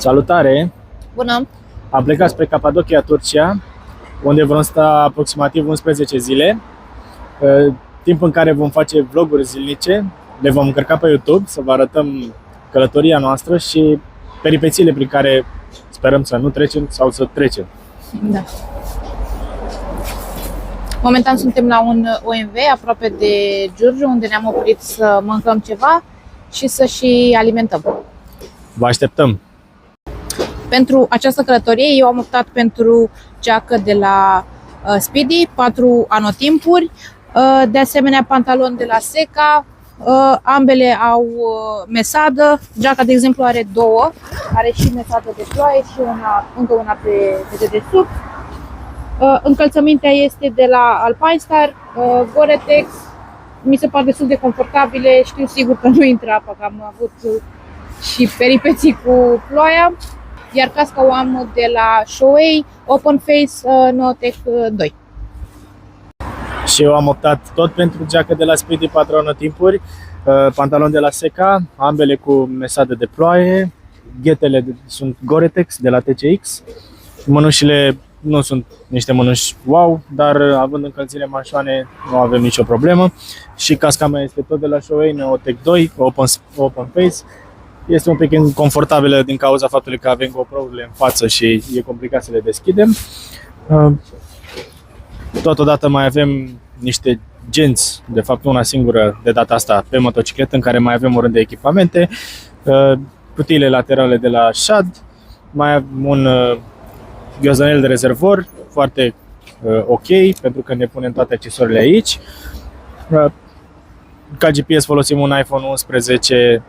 Salutare! Bună! Am plecat spre Capadocia, Turcia, unde vom sta aproximativ 11 zile, timp în care vom face vloguri zilnice, le vom încărca pe YouTube să vă arătăm călătoria noastră și peripețiile prin care sperăm să nu trecem sau să trecem. Da. Momentan suntem la un OMV aproape de Giurgiu, unde ne-am oprit să mâncăm ceva și să și alimentăm. Vă așteptăm! Pentru această călătorie eu am optat pentru geacă de la Speedy, 4 anotimpuri, de asemenea pantaloni de la Seca, ambele au mesadă, geaca de exemplu are două, are și mesadă de ploaie și încă una pe dedesubt. Încălțămintea este de la Alpinestar, Gore-Tex, mi se par destul de confortabile, știu sigur că nu intră apa, că am avut și peripeții cu ploaia. Iar casca o am de la Shoei, Open Face Neotech 2. Și eu am optat tot pentru geacă de la Speedy, 4 anotimpuri, pantaloni de la Seca, ambele cu mesadă de ploaie, ghetele sunt Gore-Tex de la TCX, mănușile nu sunt niște mănuși wow, dar având încălțire mașoane nu avem nicio problemă. Și casca mea este tot de la Shoei, Neotech 2, Open Face. Este un pic inconfortabilă din cauza faptului că avem GoPro-urile în față și e complicat să le deschidem. Totodată mai avem niște genți, de fapt una singură de data asta pe motocicletă, în care mai avem un rând de echipamente, cutiile laterale de la Shad, mai avem un ghiozdanel de rezervor foarte ok, pentru că ne punem toate accesoriile aici. Ca GPS folosim un iPhone 11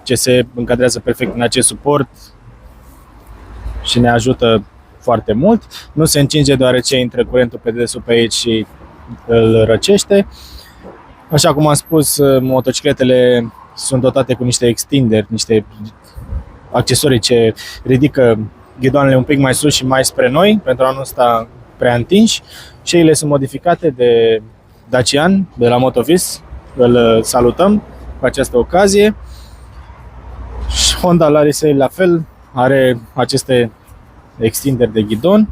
ce se încadrează perfect în acest suport și ne ajută foarte mult. Nu se încinge deoarece intră curentul pe dedesubt pe aici și îl răcește. Așa cum am spus, motocicletele sunt dotate cu niște extinderi, niște accesorii ce ridică ghidoanele un pic mai sus și mai spre noi pentru a nu sta prea întinși. Și ele sunt modificate de Dacian, de la Motovis. Îl salutăm cu această ocazie. Honda Larisei la fel, are aceste extinderi de ghidon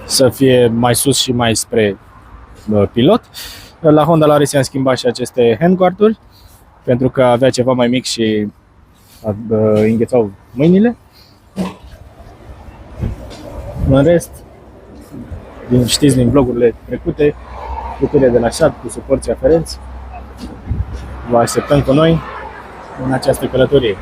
să fie mai sus și mai spre pilot. La Honda Larisei am schimbat și aceste handguard-uri pentru că avea ceva mai mic și înghețau mâinile. În rest, știți din vlogurile trecute, cutiile de la Shad cu suporți aferenți. Vă așteptăm cu noi în această călătorie.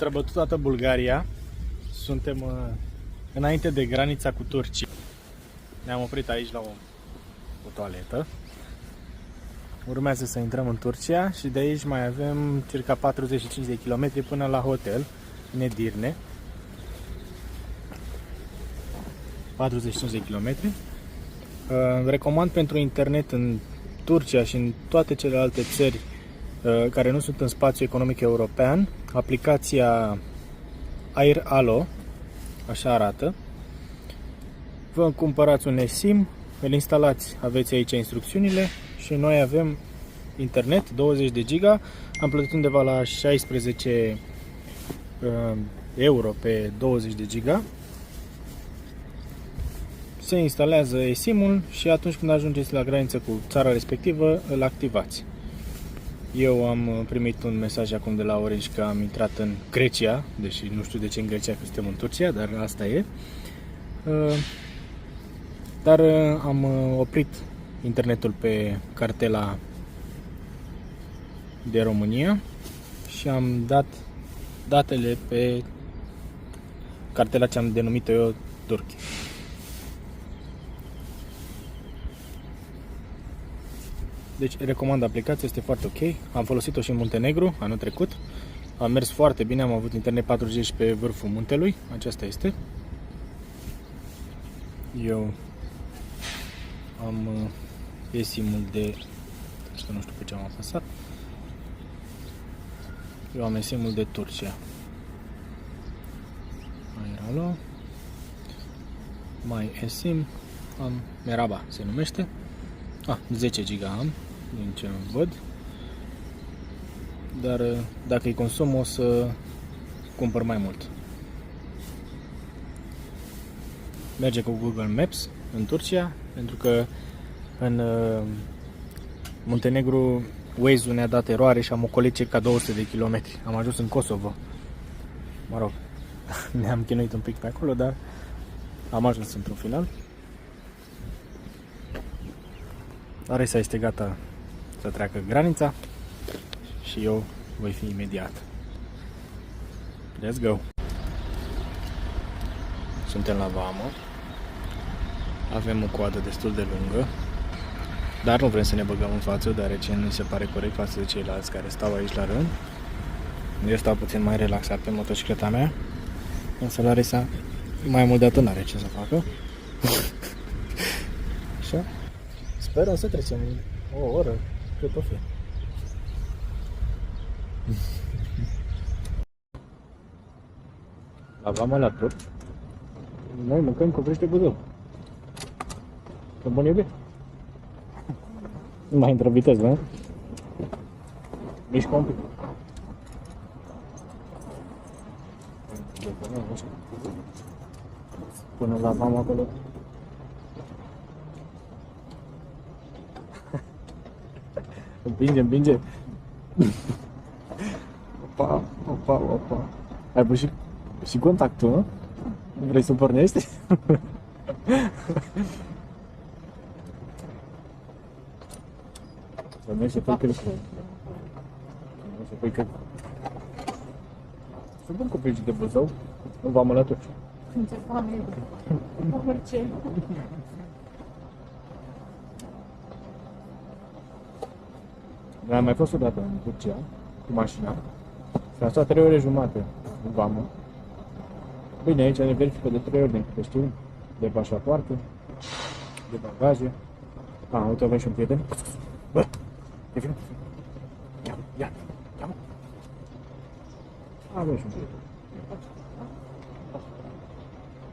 străbătut toată Bulgaria. Suntem înainte de granița cu Turcia. Ne-am oprit aici la o toaletă. Urmează să intrăm în Turcia și de aici mai avem circa 45 de kilometri până la hotel, în Edirne. 45 de kilometri. Recomand pentru internet în Turcia și în toate celelalte țări care nu sunt în spațiu economic european, aplicația Air Alo, așa arată. Vă cumpărați un eSIM, îl instalați, aveți aici instrucțiunile și noi avem internet 20 de giga. Am plătit undeva la 16 euro pe 20 de giga. Se instalează eSIM-ul și atunci când ajungeți la graniță cu țara respectivă, îl activați. Eu am primit un mesaj acum de la Orange că am intrat în Grecia, deși nu știu de ce în Grecia, că suntem în Turcia, dar asta e. Dar am oprit internetul pe cartela de România și am dat datele pe cartela ce am denumit eu Turkey. Deci recomand aplicația, este foarte ok. Am folosit-o și în Muntenegru anul trecut. A mers foarte bine, am avut internet 4G pe vârful muntelui. Aceasta este. Eu am eSIM-ul de... nu știu pe ce am apăsat. Eu am eSIM-ul de Turcia. Airalo. My eSIM. Am Meraba, se numește. 10 giga am, din ce văd. Dar dacă îi consum, o să cumpăr mai mult. Merge cu Google Maps în Turcia, pentru că în Muntenegru Waze-ul ne-a dat eroare și am ocolit circa 200 de kilometri. Am ajuns în Kosovo. Mă rog, ne-am chinuit un pic pe acolo, dar am ajuns într-un final. Arisa este gata să treacă granița și eu voi fi imediat. Let's go! Suntem la vamă. Avem o coadă destul de lungă, dar nu vrem să ne băgăm în față, deoarece nu se pare corect față de ceilalți care stau aici la rând. Eu stau puțin mai relaxat pe motocicleta mea, însă la Arisa mai mult de atât n-are ce să facă. Așa. Sperăm să trecem o oră, cât o fi. La vama la trup, noi mâncăm coprește Buzău. Că bun iubit. Nu mai intră viteză, nu? Mișcă un pic. Până la vama acolo. Împinge. Opa. Ai pus și contactul, nu? Vrei să pornești? Să mergi să pui că... Sunt bun copiii de Buzău, nu v-am alături. Ce foame, orice. Noi am mai fost odată în Turcia, cu mașina. S-a stat 3 ore jumate în vamă. Bine, aici ne verifică de 3 ori, din câte știu, de pașapoarte, de bagaje. Uite, avem și un prieten. Bă, te vin? Ia, mă. Avem și un prieten.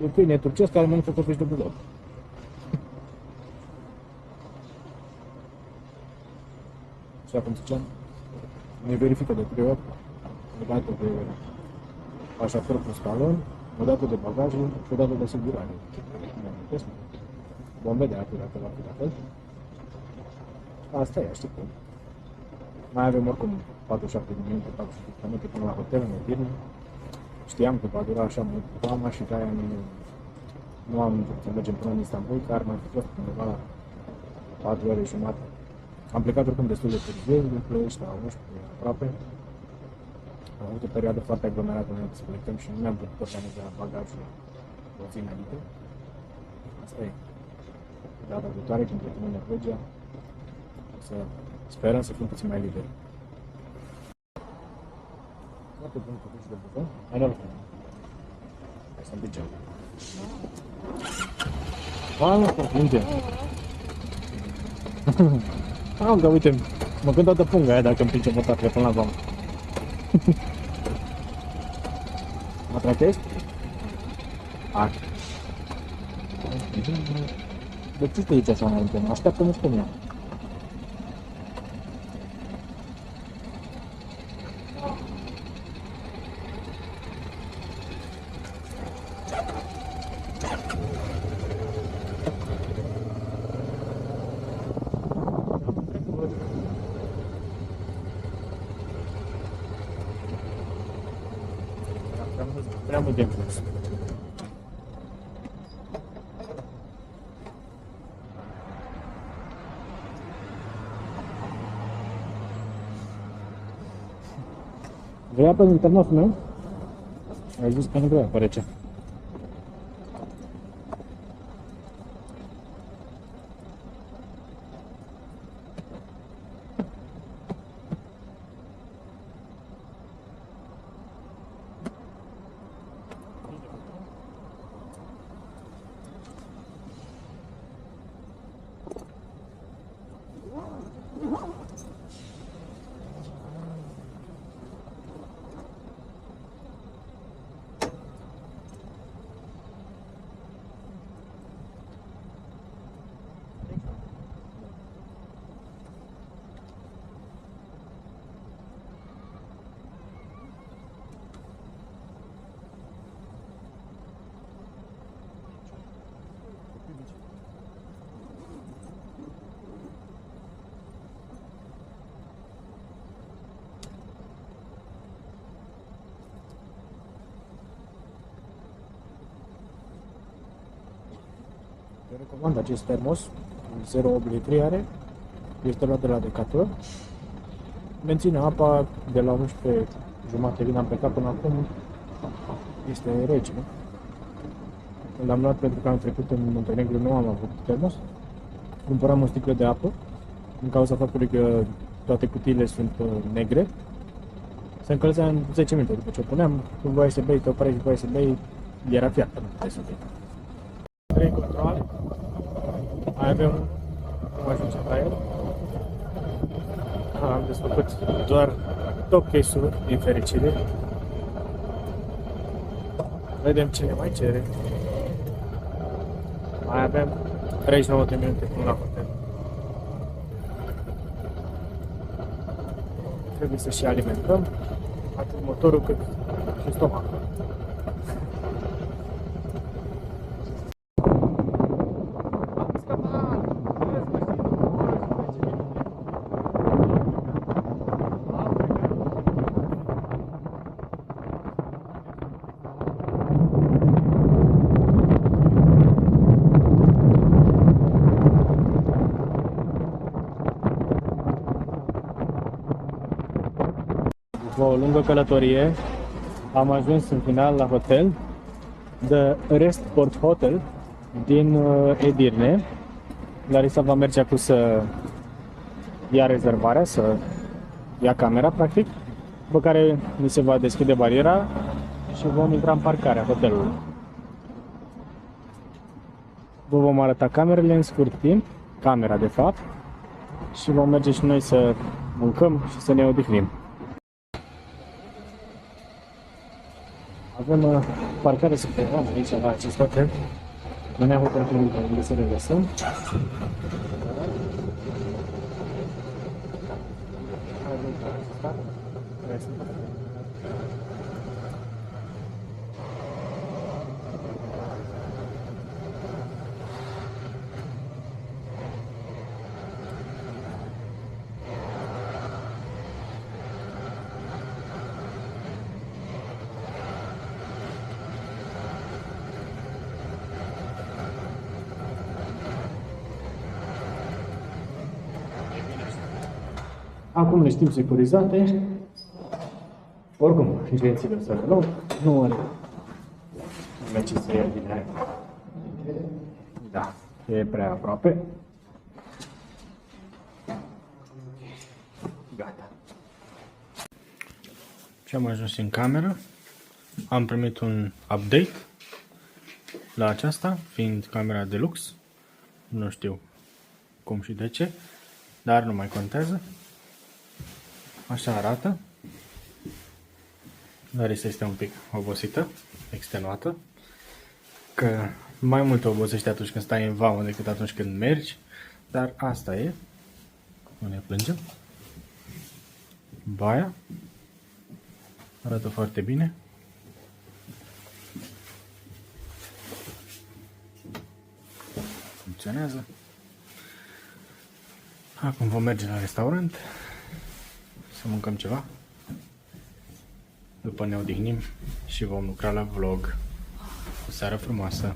E câine turcesc care mănâncă copici de Buzău. Și acum ziceam, ne verifică de 3 ori, o dată de pașaport plus talon, o dată de bagaje și o dată de asigurare. Vom vedea dacă va fi la fel. Asta e, așteptăm. Mai avem oricum 47 de minute, 40 de minute până la hotel, în Edirne. Știam că va dura așa mult vama și de-aia nu am vrut să mergem până în Istanbul, că ar mai fi fost undeva la 4 ore jumate. Am plecat oricum destul de târziu, din Ploiești la 11 aproape. Am avut o perioadă foarte aglomerată în să plecăm și nu ne-am putut organiza bagajul o zi înainte. Asta e. Data viitoare, când plecăm în Norvegia, o să sperăm să fim puțin mai liberi. Foarte bun copii de buză. Hai noroc. Hai să împingem. Nu să împingem. Că uite, mă gând toată punga aia dacă împinge motoarele până la vamă. Mă tratezi? Hai. De ce te aici așa înainte? Așteaptă-mă spun eu. Prea mult de plus. Vrea pe internetul meu? Ai zis că nu vrea, pare ce. Eu recomand acest termos, 0,8 litri are, este luat de la Decathlon. Menține apa de la 11 jumate când am plecat până acum, este rece. L-am luat pentru că am trecut în Muntenegru, nu am avut termos. Cumpăram o sticlă de apă, din cauza faptului că toate cutiile sunt negre. Se încălzea în 10 minute, după ce o puneam, când voiai să bei, te opreai și voiai să bei, era fiartă, nu puteai să bei. 3 controle, mai avem cum ajungem la el. Am desfăcut doar top case-ul, din fericire. Vedem ce ne mai cere. Mai avem 39 de minute până la hotel. Trebuie să și alimentăm atât motorul cât și stomacul. După o lungă călătorie, am ajuns în final la hotel, The Restport Hotel din Edirne. Larisa va merge acum să ia rezervarea, să ia camera, practic, după care mi se va deschide bariera și vom intra în parcarea hotelului. Vă vom arăta camerele în scurt timp, camera de fapt, și vom merge și noi să mâncăm și să ne odihnim. Avem parcare subterană aici la acest hotel. Nu ne-am hotărât unde să regăsăm. Acum le știm securizate. Oricum, clienții să nu are ce să ia bine. Da, e prea aproape. Gata. Și am ajuns în cameră. Am primit un update la aceasta, fiind camera de lux. Nu știu cum și de ce, dar nu mai contează. Așa arată. Larisa este un pic obosită, extenuată, că mai mult te obosești atunci când stai în vamă decât atunci când mergi, dar asta e. Nu ne plângem. Baia arată foarte bine. Funcționează. Acum vom merge la restaurant să mâncăm ceva. După ne odihnim și vom lucra la vlog. O seară frumoasă!